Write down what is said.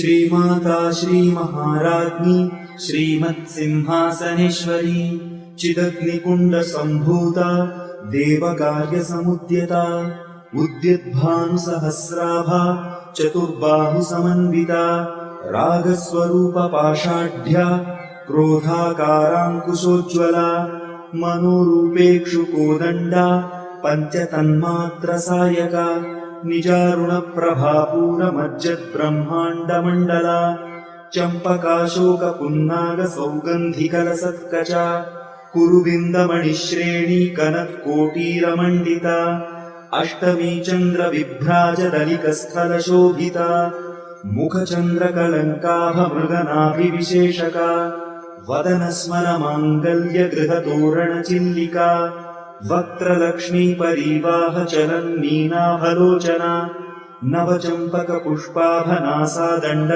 श्रीमाता श्रीमहाराज्ञी श्रीमत्सिंहासनेश्वरी चिदग्निकुण्डसम्भूता देवकार्यसमुद्यता उद्यद्भानुसहस्राभा चतुर्बाहुसमन्विता रागस्वरूपपाषाढ्या क्रोधाकाराङ्कुशोज्ज्वला मनोरूपेक्षुकोदण्डा पञ्चतन्मात्रसायका निजारुणप्रभापूरमज्जद्ब्रह्माण्डमण्डला चम्पकाशोकपुन्नागसौगन्धिकलसत्कचा कुरुविन्दमणिश्रेणी कनत्कोटीरमण्डिता अष्टमी चन्द्रविभ्राजदलिकस्थलशोभिता मुखचन्द्रकलङ्काभमृगनाभिविशेषका वदनस्मरमाङ्गल्यगृहतोरणचिल्लिका वक्त्रलक्ष्मीपरीवाहचलन्मीनाभलोचना नवचम्पकपुष्पाभनासा दण्ड